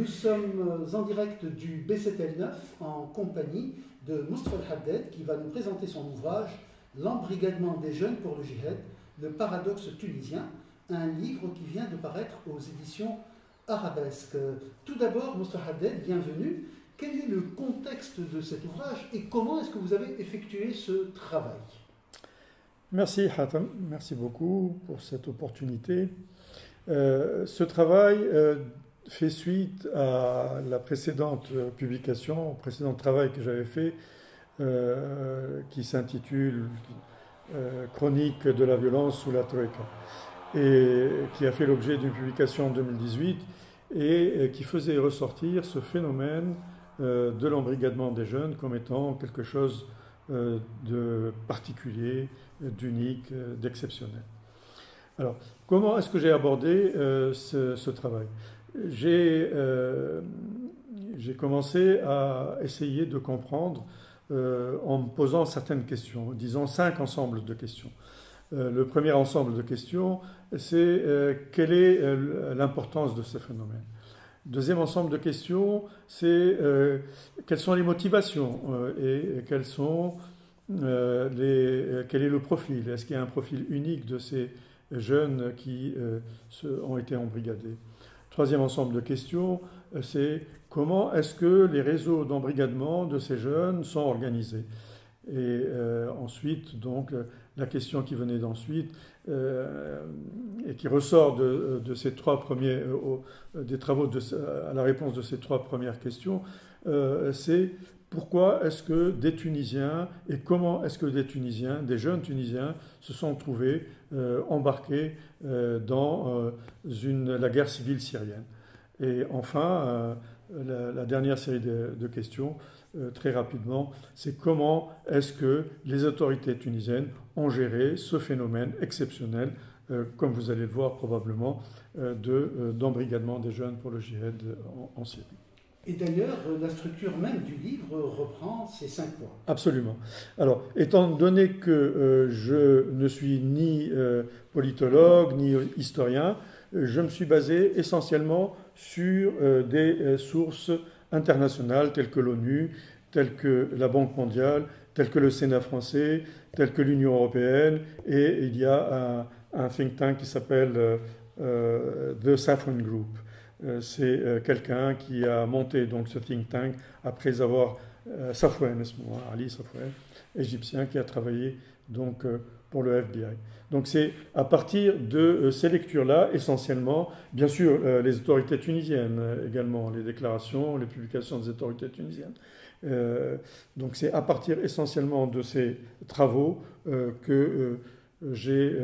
Nous sommes en direct du B7L9 en compagnie de Moustapha Haddad qui va nous présenter son ouvrage L'embrigadement des jeunes pour le djihad, le paradoxe tunisien, un livre qui vient de paraître aux éditions Arabesque. Tout d'abord, Moustapha Haddad, bienvenue. Quel est le contexte de cet ouvrage et comment est-ce que vous avez effectué ce travail? Merci Hatem, merci beaucoup pour cette opportunité. Ce travail fait suite à la précédente publication, au précédent travail que j'avais fait, qui s'intitule Chronique de la violence sous la Troïka, et qui a fait l'objet d'une publication en 2018 et qui faisait ressortir ce phénomène de l'embrigadement des jeunes comme étant quelque chose de particulier, d'unique, d'exceptionnel. Alors, comment est-ce que j'ai abordé ce travail? J'ai commencé à essayer de comprendre en me posant certaines questions, disons 5 ensembles de questions. Le premier ensemble de questions, c'est quelle est l'importance de ce phénomène? Deuxième ensemble de questions, c'est quelles sont les motivations et quel est le profil? Est-ce qu'il y a un profil unique de ces jeunes qui ont été embrigadés? Troisième ensemble de questions, c'est comment est-ce que les réseaux d'embrigadement de ces jeunes sont organisés? Et ensuite, donc, la question qui venait d'ensuite et qui ressort de ces 3 premiers, des travaux à la réponse de ces 3 premières questions, c'est pourquoi est-ce que des Tunisiens et comment est-ce que des Tunisiens, des jeunes Tunisiens, se sont trouvés embarqués dans la guerre civile syrienne. Et enfin, la dernière série de questions, très rapidement, c'est comment est-ce que les autorités tunisiennes ont géré ce phénomène exceptionnel, comme vous allez le voir probablement, d'embrigadement des jeunes pour le djihad en Syrie. Et d'ailleurs, la structure même du livre reprend ces 5 points. Absolument. Alors, étant donné que je ne suis ni politologue, ni historien, je me suis basé essentiellement sur des sources internationales telles que l'ONU, telles que la Banque mondiale, telles que le Sénat français, telles que l'Union européenne, et il y a un think tank qui s'appelle The Safwan Group. C'est quelqu'un qui a monté donc ce think tank après avoir Safwan, Ali Safwan, égyptien, qui a travaillé donc pour le FBI. Donc c'est à partir de ces lectures-là, essentiellement, bien sûr, les autorités tunisiennes également, les déclarations, les publications des autorités tunisiennes. Donc c'est à partir essentiellement de ces travaux que j'ai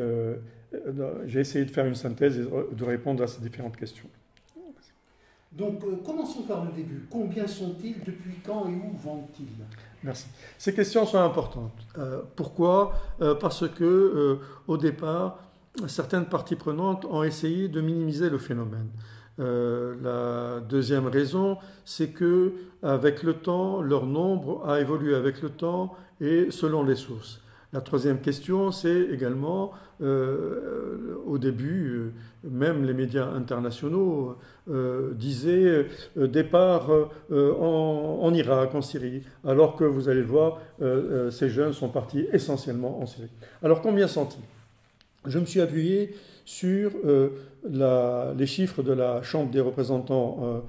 essayé de faire une synthèse et de répondre à ces différentes questions. Donc, commençons par le début. Combien sont-ils? Depuis quand et où vont-ils? Merci. Ces questions sont importantes. Pourquoi? Parce que, au départ, certaines parties prenantes ont essayé de minimiser le phénomène. La deuxième raison, c'est que, avec le temps, leur nombre a évolué avec le temps et selon les sources. La troisième question, c'est également, au début, même les médias internationaux disaient départ en Irak, en Syrie, alors que vous allez le voir, ces jeunes sont partis essentiellement en Syrie. Alors combien sont-ils? Je me suis appuyé sur les chiffres de la Chambre des représentants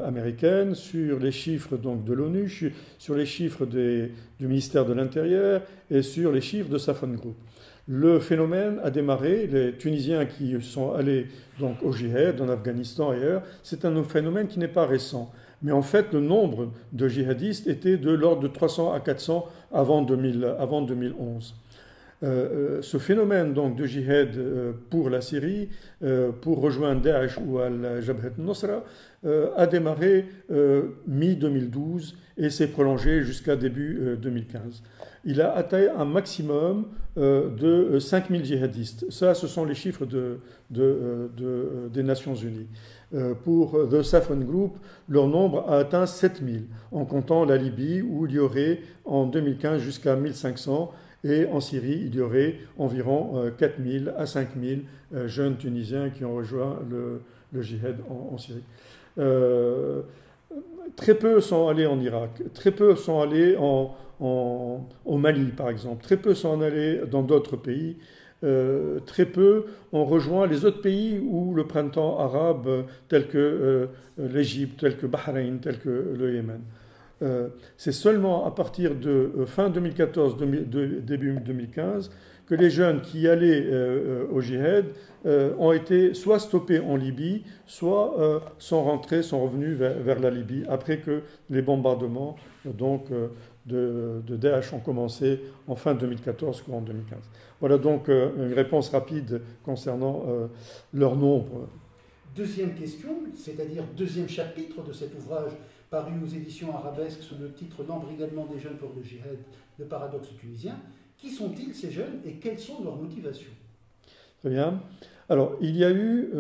américaine, sur les chiffres donc de l'ONU, sur les chiffres du ministère de l'Intérieur et sur les chiffres de Safwan Group. Le phénomène a démarré, les Tunisiens qui sont allés donc au djihad, en Afghanistan et ailleurs, c'est un phénomène qui n'est pas récent. Mais en fait, le nombre de djihadistes était de l'ordre de 300 à 400 avant 2011. Ce phénomène donc de djihad pour la Syrie, pour rejoindre Daesh ou Al-Jabhat al-Nusra, a démarré mi-2012 et s'est prolongé jusqu'à début 2015. Il a atteint un maximum de 5000 djihadistes. Ça, ce sont les chiffres des Nations Unies. Pour The Safwan Group, leur nombre a atteint 7000, en comptant la Libye, où il y aurait en 2015 jusqu'à 1500, et en Syrie, il y aurait environ 4000 à 5000 jeunes Tunisiens qui ont rejoint le djihad en Syrie. Très peu sont allés en Irak, très peu sont allés au Mali, par exemple, très peu sont allés dans d'autres pays, très peu ont rejoint les autres pays où le printemps arabe, tel que l'Égypte, tel que Bahreïn, tel que le Yémen. C'est seulement à partir de fin 2014, début 2015, que les jeunes qui allaient au djihad ont été soit stoppés en Libye, soit sont rentrés, sont revenus vers la Libye, après que les bombardements de Daesh ont commencé en fin 2014, courant 2015. Voilà donc une réponse rapide concernant leur nombre. Deuxième question, c'est-à-dire deuxième chapitre de cet ouvrage paru aux éditions Arabesques sous le titre L'embrigadement des jeunes pour le djihad, le paradoxe tunisien. Qui sont-ils ces jeunes et quelles sont leurs motivations? Très bien. Alors, il y a eu...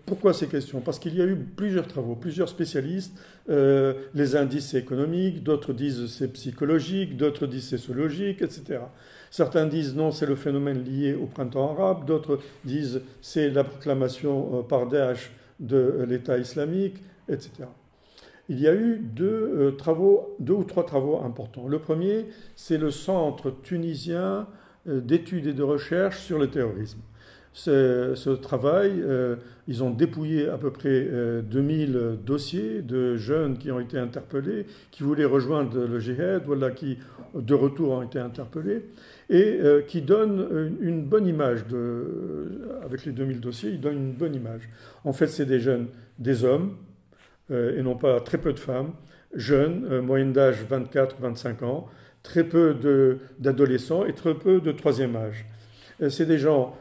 pourquoi ces questions? Parce qu'il y a eu plusieurs travaux, plusieurs spécialistes. Les indices, c'est économique, d'autres disent c'est psychologique, d'autres disent c'est sociologique, etc. Certains disent non, c'est le phénomène lié au printemps arabe, d'autres disent c'est la proclamation par Daesh de l'État islamique, etc. Il y a eu deux ou trois travaux importants. Le premier, c'est le Centre tunisien d'études et de recherche sur le terrorisme. Ce travail, ils ont dépouillé à peu près 2000 dossiers de jeunes qui ont été interpellés, qui voulaient rejoindre le djihad, voilà, qui de retour ont été interpellés, et qui donnent une bonne image, avec les 2000 dossiers, ils donnent une bonne image. En fait, c'est des jeunes, des hommes, et non pas très peu de femmes, jeunes, moyenne d'âge 24-25 ans, très peu d'adolescents et très peu de troisième âge. C'est des gens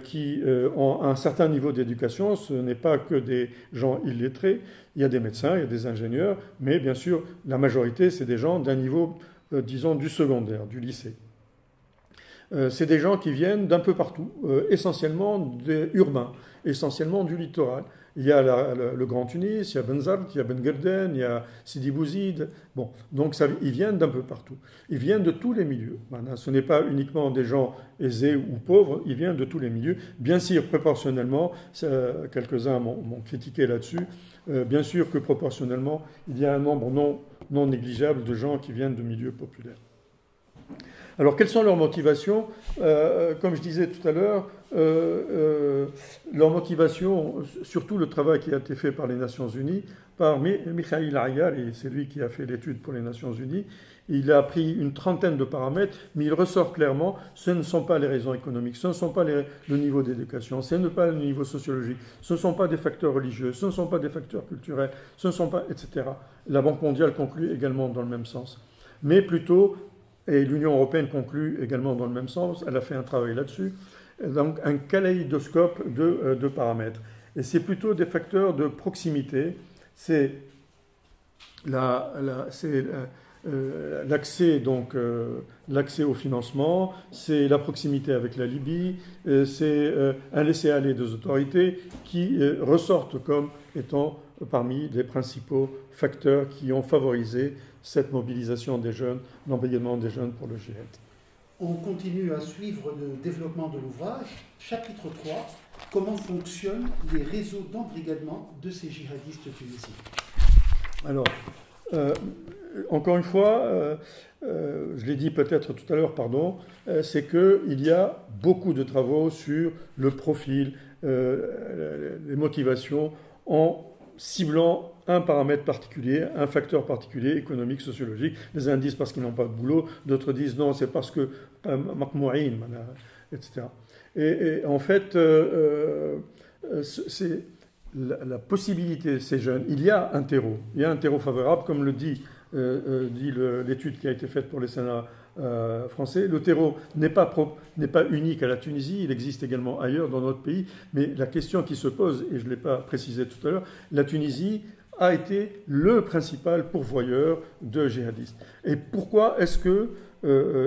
qui ont un certain niveau d'éducation, ce n'est pas que des gens illettrés, il y a des médecins, il y a des ingénieurs, mais bien sûr, la majorité, c'est des gens d'un niveau, disons, du secondaire, du lycée. C'est des gens qui viennent d'un peu partout, essentiellement des urbains, essentiellement du littoral. Il y a le Grand Tunis, il y a Benzart, il y a Ben Guerden, il y a Sidi Bouzid. Bon, donc ils viennent d'un peu partout. Ils viennent de tous les milieux. Ce n'est pas uniquement des gens aisés ou pauvres, ils viennent de tous les milieux. Bien sûr, proportionnellement, quelques-uns m'ont critiqué là-dessus, bien sûr que proportionnellement, il y a un nombre non négligeable de gens qui viennent de milieux populaires. Alors, quelles sont leurs motivations? Comme je disais tout à l'heure, leur motivation, surtout le travail qui a été fait par les Nations Unies, par Mikhail Ayari, c'est lui qui a fait l'étude pour les Nations Unies. Il a pris une trentaine de paramètres, mais il ressort clairement, ce ne sont pas les raisons économiques, ce ne sont pas le niveau d'éducation, ce n'est pas le niveau sociologique, ce ne sont pas des facteurs religieux, ce ne sont pas des facteurs culturels, ce ne sont pas, etc. La Banque mondiale conclut également dans le même sens. Mais plutôt... Et l'Union européenne conclut également dans le même sens, elle a fait un travail là-dessus, donc un kaléidoscope de paramètres. Et c'est plutôt des facteurs de proximité, c'est l'accès au financement, c'est la proximité avec la Libye, c'est un laisser-aller des autorités qui ressortent comme étant parmi les principaux facteurs qui ont favorisé cette mobilisation des jeunes, l'embrigadement des jeunes pour le djihad. On continue à suivre le développement de l'ouvrage. Chapitre 3, comment fonctionnent les réseaux d'embrigadement de ces djihadistes tunisiens? Alors, encore une fois, je l'ai dit peut-être tout à l'heure, pardon, c'est qu'il y a beaucoup de travaux sur le profil, les motivations en ciblant un paramètre particulier, un facteur particulier, économique, sociologique. Les uns disent parce qu'ils n'ont pas de boulot, d'autres disent non, c'est parce que Makmouïn, etc. Et en fait, c'est la possibilité, ces jeunes, il y a un terreau favorable, comme le dit l'étude qui a été faite pour les Sénats français. Le terreau n'est pas unique à la Tunisie, il existe également ailleurs dans notre pays, mais la question qui se pose, et je ne l'ai pas précisé tout à l'heure, la Tunisie a été le principal pourvoyeur de djihadistes. Et pourquoi est-ce que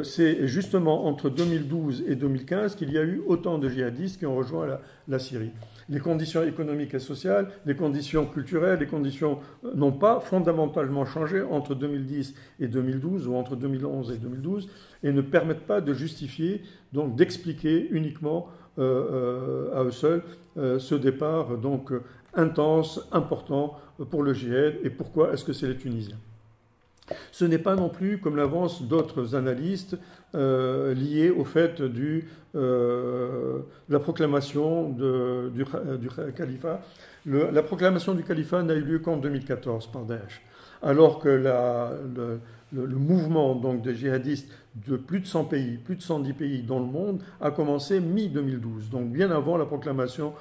c'est justement entre 2012 et 2015 qu'il y a eu autant de djihadistes qui ont rejoint la Syrie? Les conditions économiques et sociales, les conditions culturelles, les conditions n'ont pas fondamentalement changé entre 2010 et 2012 ou entre 2011 et 2012 et ne permettent pas de justifier, donc d'expliquer uniquement à eux seuls ce départ donc intense, important pour le djihad. Et pourquoi est-ce que c'est les Tunisiens? Ce n'est pas non plus, comme l'avancent d'autres analystes, lié au fait de la proclamation du califat. La proclamation du califat n'a eu lieu qu'en 2014 par Daesh, alors que le mouvement donc, des djihadistes de plus de 100 pays, plus de 110 pays dans le monde a commencé mi-2012, donc bien avant la proclamation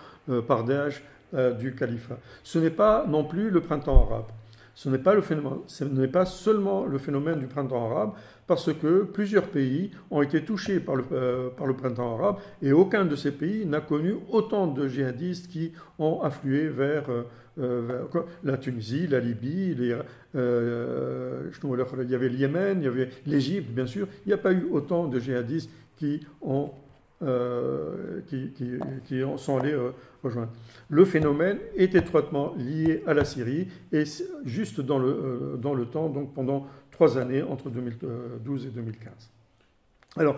par Daesh du califat. Ce n'est pas non plus le printemps arabe. Ce n'est pas seulement le phénomène du printemps arabe, parce que plusieurs pays ont été touchés par le printemps arabe, et aucun de ces pays n'a connu autant de djihadistes qui ont afflué vers la Tunisie, la Libye, il y avait le Yémen, il y avait l'Égypte, bien sûr. Il n'y a pas eu autant de djihadistes qui sont allés rejoindre. Le phénomène est étroitement lié à la Syrie et juste dans le temps, donc pendant 3 années, entre 2012 et 2015. Alors,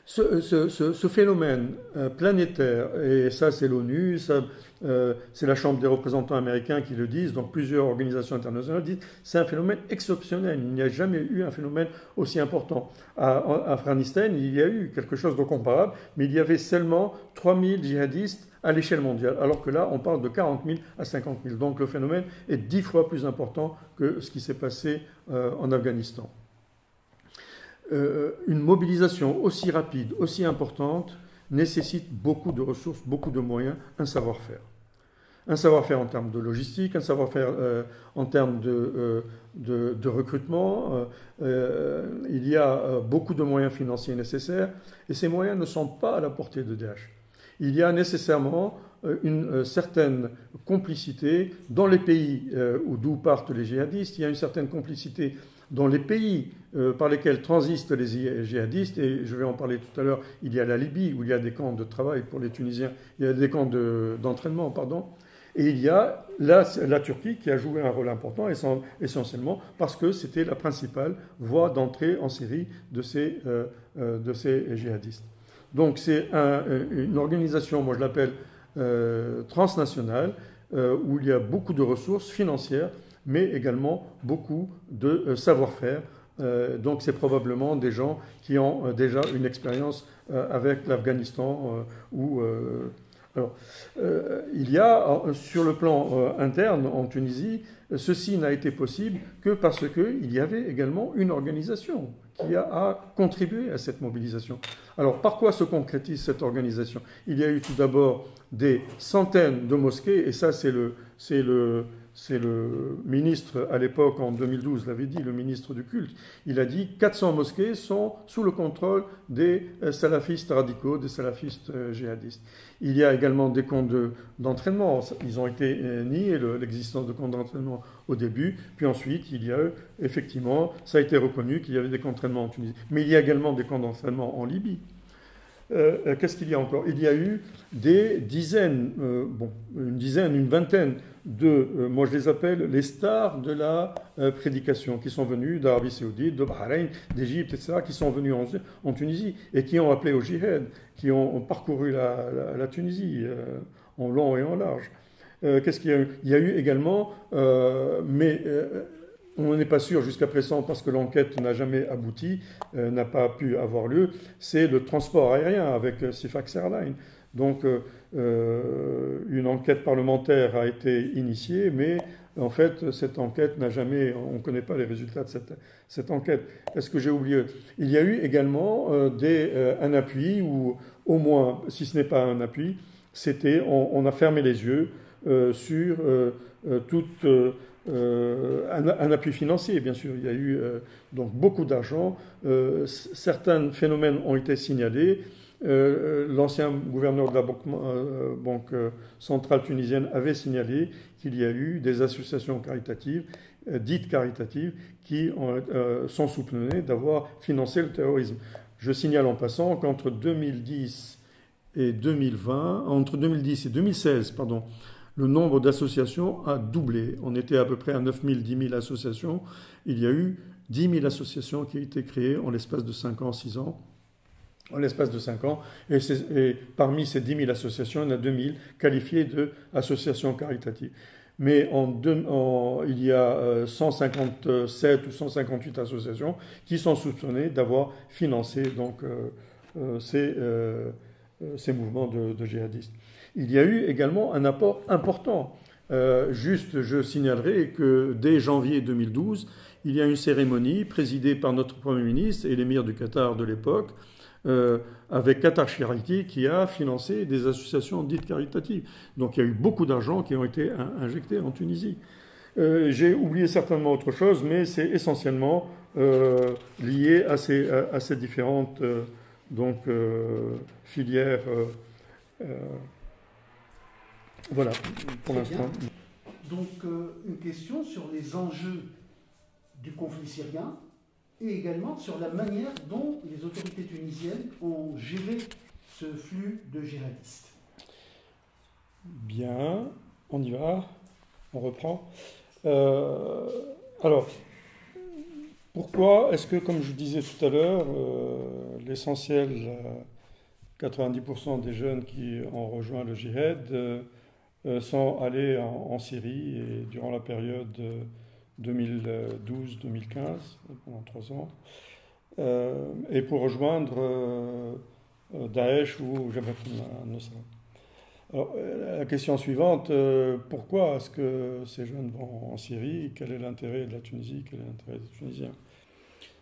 ce phénomène planétaire, et ça c'est l'ONU, c'est la Chambre des représentants américains qui le disent, donc plusieurs organisations internationales disent, c'est un phénomène exceptionnel, il n'y a jamais eu un phénomène aussi important. En Afghanistan, il y a eu quelque chose de comparable, mais il y avait seulement 3000 djihadistes à l'échelle mondiale, alors que là, on parle de 40 000 à 50 000. Donc le phénomène est 10 fois plus important que ce qui s'est passé en Afghanistan. Une mobilisation aussi rapide, aussi importante, nécessite beaucoup de ressources, beaucoup de moyens, un savoir-faire. Un savoir-faire en termes de logistique, un savoir-faire en termes de recrutement. Il y a beaucoup de moyens financiers nécessaires et ces moyens ne sont pas à la portée de Daesh. Il y a nécessairement une certaine complicité dans les pays d'où partent les djihadistes. Il y a une certaine complicité dans les pays par lesquels transitent les djihadistes, et je vais en parler tout à l'heure. Il y a la Libye, où il y a des camps de travail pour les Tunisiens, il y a des camps d'entraînement, pardon, et il y a la Turquie qui a joué un rôle important, essentiellement parce que c'était la principale voie d'entrée en Syrie de ces djihadistes. Donc c'est une organisation, moi je l'appelle transnationale, où il y a beaucoup de ressources financières, mais également beaucoup de savoir-faire. Donc c'est probablement des gens qui ont déjà une expérience avec l'Afghanistan. Il y a sur le plan interne en Tunisie, ceci n'a été possible que parce qu'il y avait également une organisation qui a contribué à cette mobilisation. Alors, par quoi se concrétise cette organisation? Il y a eu tout d'abord des centaines de mosquées, et ça, c'est le ministre, à l'époque, en 2012, l'avait dit, le ministre du culte. Il a dit 400 mosquées sont sous le contrôle des salafistes radicaux, des salafistes djihadistes. Il y a également des camps d'entraînement. Ils ont été niés, l'existence de camps d'entraînement au début. Puis ensuite, il y a effectivement, ça a été reconnu qu'il y avait des camps d'entraînement en Tunisie. Mais il y a également des camps d'entraînement en Libye. Qu'est-ce qu'il y a encore? Il y a eu des dizaines, une vingtaine moi je les appelle les stars de la prédication, qui sont venus d'Arabie Saoudite, de Bahreïn, d'Égypte, etc., qui sont venus en Tunisie et qui ont appelé au djihad, qui ont parcouru la Tunisie en long et en large. Qu'est-ce qu'il y a eu? Il y a eu également, on n'est pas sûr jusqu'à présent parce que l'enquête n'a jamais abouti, n'a pas pu avoir lieu, c'est le transport aérien avec Sifax Airlines. Donc une enquête parlementaire a été initiée, mais en fait cette enquête n'a jamais, on ne connaît pas les résultats de cette enquête. Est-ce que j'ai oublié? Il y a eu également un appui, ou au moins, si ce n'est pas un appui, on a fermé les yeux sur un appui financier, bien sûr. Il y a eu donc beaucoup d'argent. Certains phénomènes ont été signalés. L'ancien gouverneur de la banque centrale tunisienne avait signalé qu'il y a eu des associations caritatives, dites caritatives, qui sont soupçonnées d'avoir financé le terrorisme. Je signale en passant qu'entre 2010 et 2016, pardon, le nombre d'associations a doublé. On était à peu près à 9 000, 10 000 associations. Il y a eu 10 000 associations qui ont été créées en l'espace de 5 ans, 6 ans. en l'espace de 5 ans. Et parmi ces 10 000 associations, il y en a 2 000 qualifiées d'associations caritatives. Mais il y a 157 ou 158 associations qui sont soupçonnées d'avoir financé donc, ces mouvements de djihadistes. Il y a eu également un apport important. Juste, je signalerai que dès janvier 2012, il y a une cérémonie présidée par notre Premier ministre et l'émir du Qatar de l'époque, avec Qatar Charity qui a financé des associations dites caritatives. Donc il y a eu beaucoup d'argent qui ont été injectés en Tunisie. J'ai oublié certainement autre chose, mais c'est essentiellement lié à ces différentes filières. Voilà, pour l'instant. Donc une question sur les enjeux du conflit syrien et également sur la manière dont les autorités tunisiennes ont géré ce flux de djihadistes. Bien, on y va, on reprend. Alors, pourquoi est-ce que, comme je disais tout à l'heure, l'essentiel, 90% des jeunes qui ont rejoint le djihad sont allés en Syrie et durant la période 2012-2015, pendant 3 ans, et pour rejoindre Daesh ou Jabhat al-Nusra. Alors, la question suivante, pourquoi est-ce que ces jeunes vont en Syrie? Quel est l'intérêt de la Tunisie? Quel est l'intérêt des Tunisiens?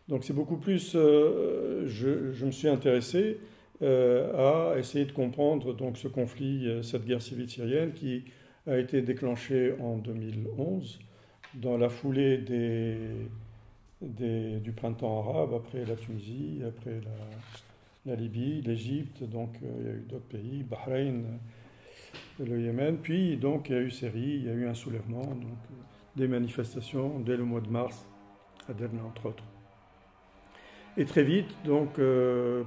Donc c'est beaucoup plus, je me suis intéressé à essayer de comprendre donc, ce conflit, cette guerre civile syrienne qui a été déclenchée en 2011 dans la foulée du printemps arabe, après la Tunisie, après la Libye, l'Égypte, donc il y a eu d'autres pays, Bahreïn, le Yémen, puis donc il y a eu Syrie, il y a eu un soulèvement, donc des manifestations dès le mois de mars à Derna entre autres. Et très vite, donc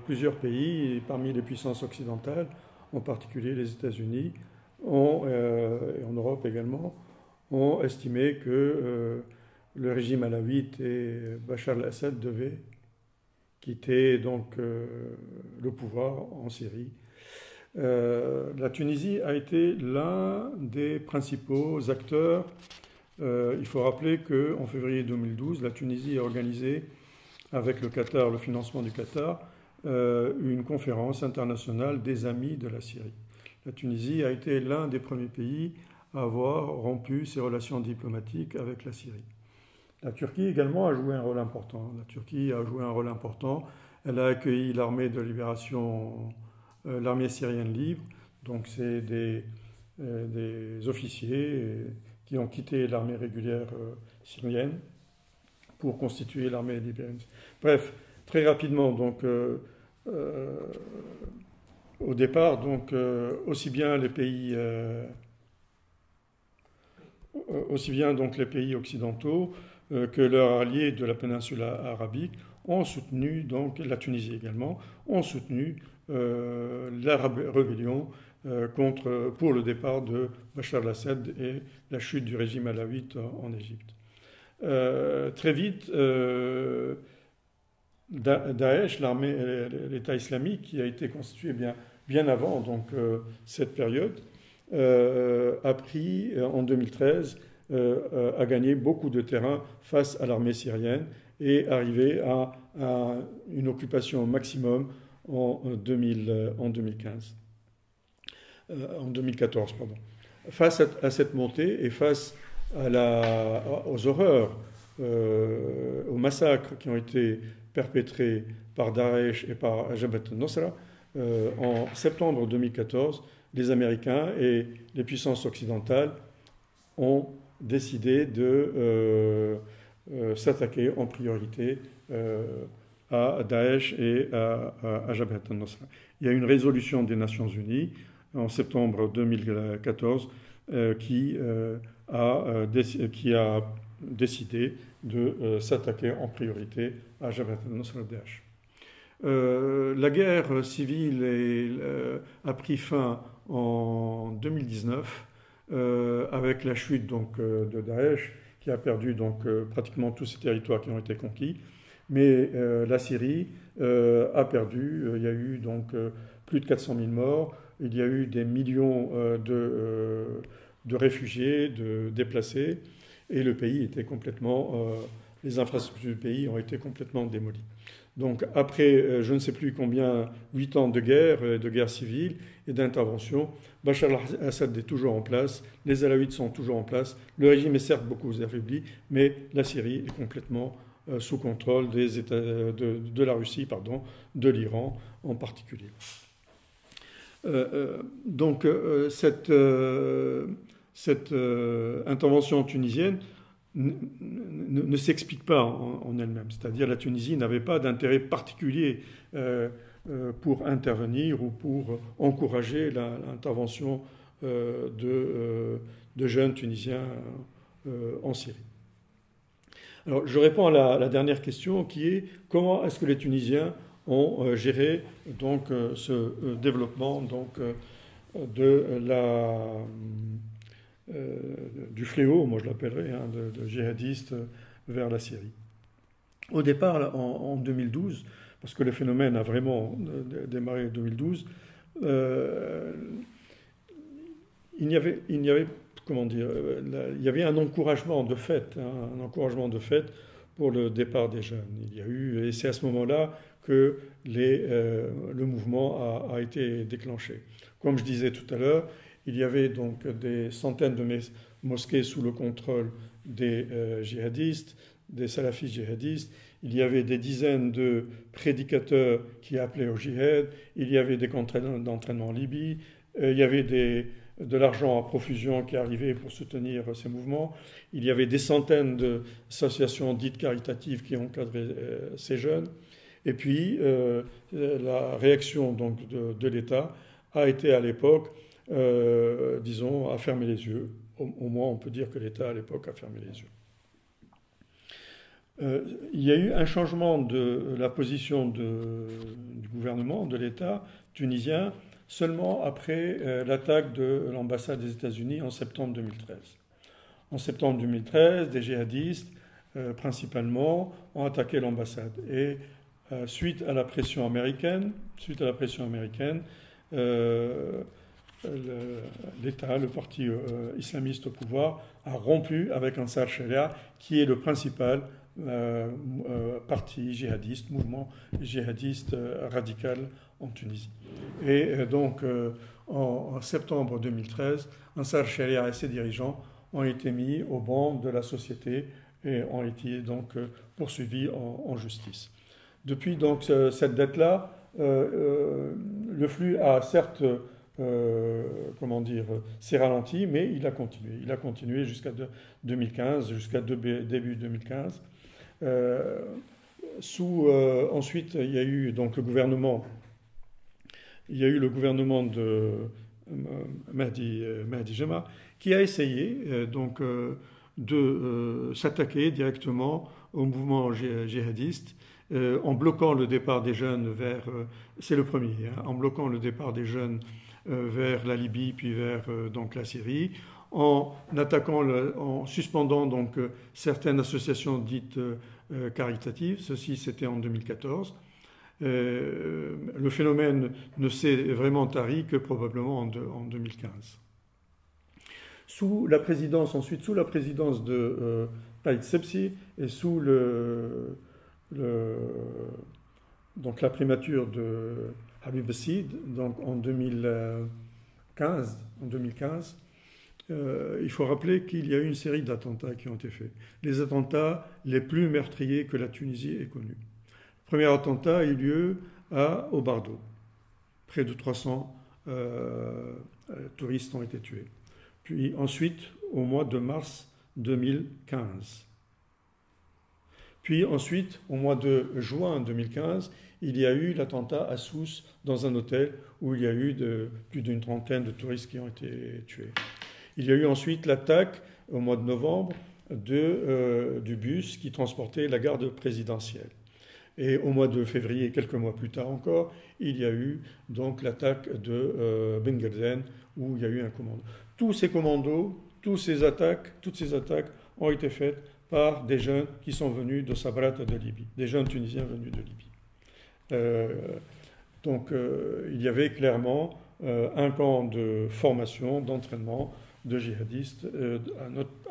plusieurs pays, parmi les puissances occidentales, en particulier les États-Unis, et en Europe également, ont estimé que le régime alawite et Bachar al-Assad devaient quitter donc le pouvoir en Syrie. La Tunisie a été l'un des principaux acteurs. Il faut rappeler qu'en février 2012, la Tunisie a organisé, avec le Qatar, le financement du Qatar, une conférence internationale des amis de la Syrie. La Tunisie a été l'un des premiers pays à avoir rompu ses relations diplomatiques avec la Syrie. La Turquie également a joué un rôle important. La Turquie a joué un rôle important. Elle a accueilli l'armée de libération, l'armée syrienne libre. Donc c'est des officiers qui ont quitté l'armée régulière syrienne pour constituer l'armée libérienne. Bref, très rapidement, donc au départ, donc aussi bien les pays occidentaux que leurs alliés de la péninsule arabique ont soutenu, donc la Tunisie également, ont soutenu la rébellion pour le départ de Bachar al-Assad et la chute du régime alawite en Égypte. Très vite, Daesh, l'État islamique, qui a été constitué bien avant donc, cette période, a pris en 2013, a gagné beaucoup de terrain face à l'armée syrienne et arrivé à une occupation maximum en 2014. Pardon. Face à cette montée et face aux horreurs, aux massacres qui ont été perpétrés par Daesh et par Jabhat al-Nusra, en septembre 2014, les Américains et les puissances occidentales ont décidé de s'attaquer en priorité à Daesh et à Jabhat al-Nusra. Il y a une résolution des Nations Unies en septembre 2014 qui a décidé de s'attaquer en priorité à Jabhat al-Nusra Daesh. La guerre civile a pris fin en 2019 avec la chute donc, de Daesh qui a perdu donc, pratiquement tous ses territoires qui ont été conquis. Mais la Syrie a perdu. Il y a eu donc plus de 400 000 morts. Il y a eu des millions de réfugiés, de déplacés. Et le pays était complètement... les infrastructures du pays ont été complètement démolies. Donc après, je ne sais plus combien, 8 ans de guerre civile et d'intervention, Bachar al-Assad est toujours en place, les Alaouites sont toujours en place, le régime est certes beaucoup affaibli, mais la Syrie est complètement sous contrôle de la Russie, de l'Iran en particulier. Donc cette intervention tunisienne ne s'explique pas en elle-même. C'est-à-dire la Tunisie n'avait pas d'intérêt particulier pour intervenir ou pour encourager l'intervention de jeunes Tunisiens en Syrie. Alors je réponds à la dernière question qui est comment est-ce que les Tunisiens ont géré donc, ce développement donc, du fléau, moi je l'appellerais, de djihadistes vers la Syrie. Au départ, en 2012, parce que le phénomène a vraiment démarré en 2012, il y avait comment dire, il y avait un encouragement de fait, pour le départ des jeunes. Il y a eu, et c'est à ce moment-là que le mouvement a été déclenché. Comme je disais tout à l'heure, il y avait donc des centaines de mosquées sous le contrôle des djihadistes, des salafistes djihadistes. Il y avait des dizaines de prédicateurs qui appelaient au djihad. Il y avait des camps d'entraînement en Libye. Il y avait de l'argent à profusion qui arrivait pour soutenir ces mouvements. Il y avait des centaines d'associations dites caritatives qui encadraient ces jeunes. Et puis, la réaction donc, de l'État a été à l'époque, disons, à fermer les yeux. Au moins, on peut dire que l'État, à l'époque, a fermé les yeux. Il y a eu un changement de la position du gouvernement, de l'État tunisien, seulement après l'attaque de l'ambassade des États-Unis en septembre 2013. En septembre 2013, des djihadistes, principalement, ont attaqué l'ambassade. Et suite à la pression américaine, l'État, le parti islamiste au pouvoir, a rompu avec Ansar Sharia, qui est le principal parti djihadiste, mouvement djihadiste radical en Tunisie. Et donc, en septembre 2013, Ansar Sharia et ses dirigeants ont été mis au banc de la société et ont été donc poursuivis en justice. Depuis donc cette date-là, le flux a certes s'est ralenti, mais il a continué. Il a continué jusqu'à 2015, jusqu'à début 2015. Ensuite, il y a eu donc le gouvernement de Mahdi Jama qui a essayé donc de s'attaquer directement au mouvement djihadiste en bloquant le départ des jeunes vers, c'est le premier, en bloquant le départ des jeunes vers la Libye puis vers donc la Syrie, en suspendant donc certaines associations dites caritatives. Ceci, c'était en 2014. Le phénomène ne s'est vraiment tari que probablement en 2015. Sous la présidence de Taït Sepsi et sous donc la primature de Habib Sid, donc en 2015, il faut rappeler qu'il y a eu une série d'attentats qui ont été faits. Les attentats les plus meurtriers que la Tunisie ait connus. Le premier attentat a eu lieu au Bardo. Près de 300 touristes ont été tués. Puis ensuite, au mois de mars 2015. Puis ensuite, au mois de juin 2015, il y a eu l'attentat à Sousse dans un hôtel où il y a eu plus d'une trentaine de touristes qui ont été tués. Il y a eu ensuite l'attaque au mois de novembre du bus qui transportait la garde présidentielle. Et au mois de février, quelques mois plus tard encore, il y a eu donc l'attaque de Bengerden où il y a eu un commando. Tous ces commandos, toutes ces attaques ont été faites par des jeunes qui sont venus de Sabrat de Libye, des jeunes Tunisiens venus de Libye. Donc il y avait clairement un camp de formation, d'entraînement de djihadistes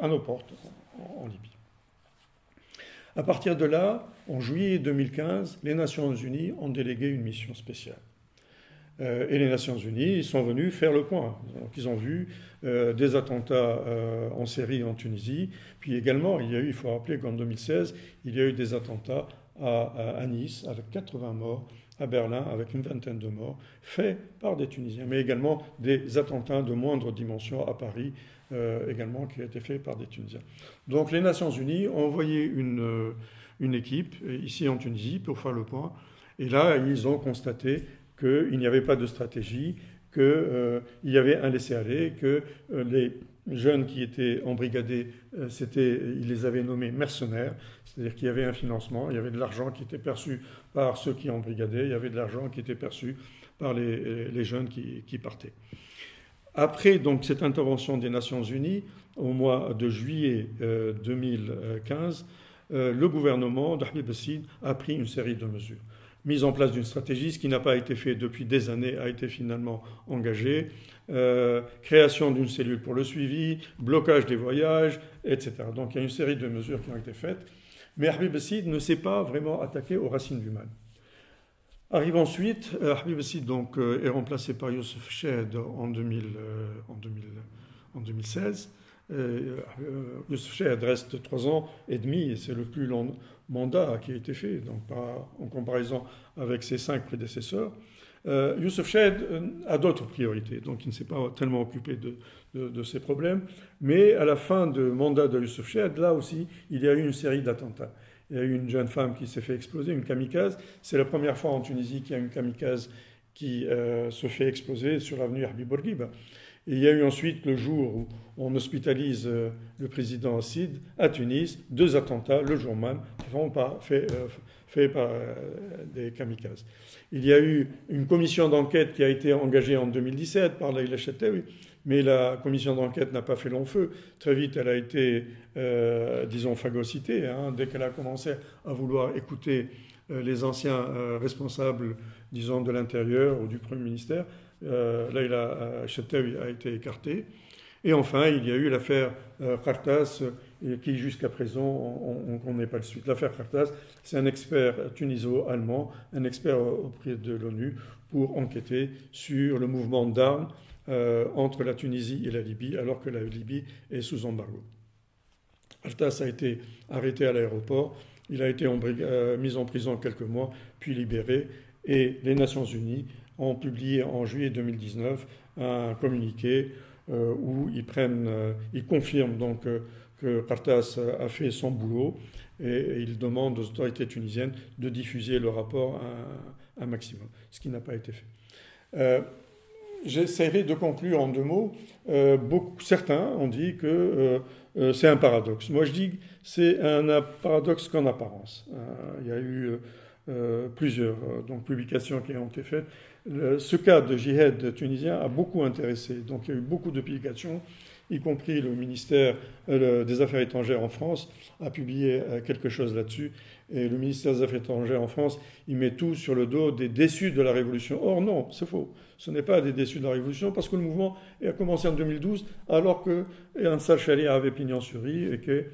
à nos portes en Libye. À partir de là, en juillet 2015, les Nations Unies ont délégué une mission spéciale. Et les Nations Unies sont venus faire le point. Donc, ils ont vu des attentats en série en Tunisie. Puis également, il faut rappeler qu'en 2016, il y a eu des attentats à Nice avec 80 morts, à Berlin avec une vingtaine de morts, faits par des Tunisiens, mais également des attentats de moindre dimension à Paris, également qui ont été faits par des Tunisiens. Donc les Nations Unies ont envoyé une équipe ici en Tunisie pour faire le point. Et là, ils ont constaté qu'il n'y avait pas de stratégie, qu'il y avait un laisser-aller, que les jeunes qui étaient embrigadés, ils les avaient nommés mercenaires, c'est-à-dire qu'il y avait un financement, il y avait de l'argent qui était perçu par ceux qui embrigadaient, il y avait de l'argent qui était perçu par les jeunes qui partaient. Après donc, cette intervention des Nations Unies, au mois de juillet 2015, le gouvernement d'Habib Sid a pris une série de mesures. Mise en place d'une stratégie, ce qui n'a pas été fait depuis des années, a été finalement engagé. Création d'une cellule pour le suivi, blocage des voyages, etc. Donc il y a une série de mesures qui ont été faites. Mais Habib Sid ne s'est pas vraiment attaqué aux racines du mal. Arrive ensuite, Habib Sid donc, est remplacé par Youssef Chahd en 2016. Youssef Chahd reste 3 ans et demi et c'est le plus long mandat qui a été fait, donc en comparaison avec ses 5 prédécesseurs. Youssef Chahd a d'autres priorités, donc il ne s'est pas tellement occupé de ces problèmes. Mais à la fin du mandat de Youssef Chahd, là aussi, il y a eu une série d'attentats. Il y a eu une jeune femme qui s'est fait exploser, une kamikaze. C'est la première fois en Tunisie qu'il y a une kamikaze qui se fait exploser sur l'avenue Habib Bourguiba. Et il y a eu ensuite le jour où on hospitalise le président Sid à Tunis, 2 attentats le jour même, faits par des kamikazes. Il y a eu une commission d'enquête qui a été engagée en 2017 par Leïla Chettaoui, mais la commission d'enquête n'a pas fait long feu. Très vite, elle a été, disons, phagocytée, dès qu'elle a commencé à vouloir écouter les anciens responsables, disons, de l'Intérieur ou du Premier ministère. Leïla Chettaoui a été écartée. Et enfin, il y a eu l'affaire Khartas, qui jusqu'à présent, on ne connaît pas le suite. L'affaire Khartas, c'est un expert tuniso-allemand, un expert auprès de l'ONU, pour enquêter sur le mouvement d'armes entre la Tunisie et la Libye, alors que la Libye est sous embargo. Khartas a été arrêté à l'aéroport, il a été mis en prison quelques mois, puis libéré, et les Nations Unies ont publié en juillet 2019 un communiqué où ils confirment donc que Khartas a fait son boulot et ils demandent aux autorités tunisiennes de diffuser le rapport un maximum, ce qui n'a pas été fait. J'essaierai de conclure en 2 mots. Certains ont dit que c'est un paradoxe. Moi, je dis que c'est un paradoxe qu'en apparence. Il y a eu plusieurs publications qui ont été faites. Ce cas de djihad tunisien a beaucoup intéressé. Donc, il y a eu beaucoup de publications, y compris le ministère des Affaires étrangères en France a publié quelque chose là-dessus. Et le ministère des Affaires étrangères en France, il met tout sur le dos des déçus de la Révolution. Or non, c'est faux. Ce n'est pas des déçus de la Révolution, parce que le mouvement a commencé en 2012, alors que Ansar Sharia avait pignon sur rue et que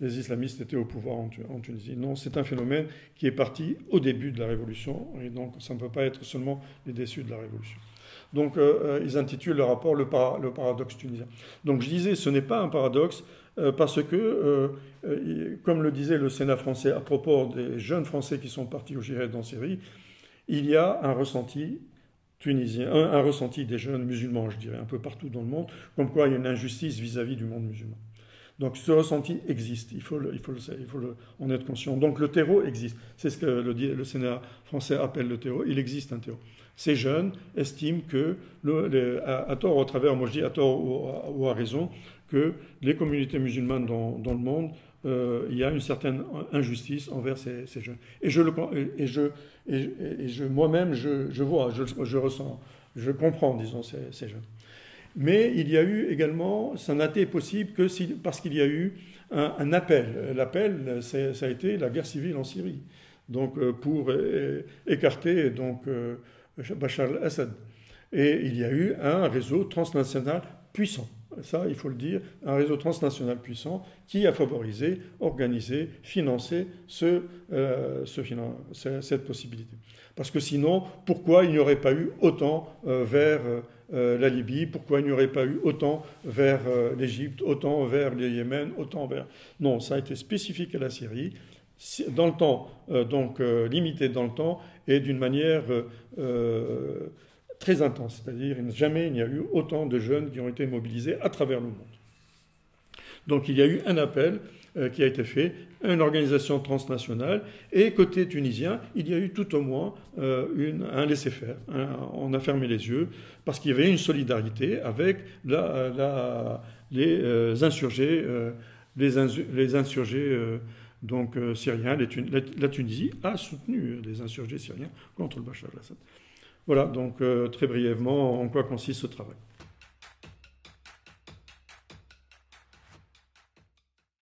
les islamistes étaient au pouvoir en Tunisie. Non, c'est un phénomène qui est parti au début de la Révolution, et donc ça ne peut pas être seulement les déçus de la Révolution. Donc ils intitulent le rapport le paradoxe tunisien. Donc je disais, ce n'est pas un paradoxe, parce que, comme le disait le Sénat français à propos des jeunes Français qui sont partis au djihad en Syrie, il y a un ressenti tunisien, un ressenti des jeunes musulmans, je dirais, un peu partout dans le monde, comme quoi il y a une injustice vis-à-vis du monde musulman. Donc ce ressenti existe, il faut en être conscient. Donc le terreau existe, c'est ce que le Sénat français appelle le terreau, il existe un terreau. Ces jeunes estiment que, à tort ou à travers, moi je dis à tort ou à raison, que les communautés musulmanes dans le monde, il y a une certaine injustice envers ces jeunes. Moi-même, je vois, je ressens, je comprends, disons, ces jeunes. Mais il y a eu également, ça n'a été possible que parce qu'il y a eu un appel. L'appel, ça a été la guerre civile en Syrie, donc pour écarter donc, Bachar al-Assad. Et il y a eu un réseau transnational puissant. Ça, il faut le dire, un réseau transnational puissant qui a favorisé, organisé, financé cette possibilité. Parce que sinon, pourquoi il n'y aurait pas eu autant vers la Libye, pourquoi il n'y aurait pas eu autant vers l'Égypte, autant vers le Yémen, autant vers... Non, ça a été spécifique à la Syrie, dans le temps, donc limité dans le temps, et d'une manière très intense. C'est-à-dire, jamais il n'y a eu autant de jeunes qui ont été mobilisés à travers le monde. Donc il y a eu un appel qui a été fait, une organisation transnationale, et côté tunisien, il y a eu tout au moins un laisser-faire. On a fermé les yeux, parce qu'il y avait une solidarité avec les insurgés, donc, syriens. La Tunisie a soutenu les insurgés syriens contre le Bachar al-Assad. Voilà, donc très brièvement, en quoi consiste ce travail.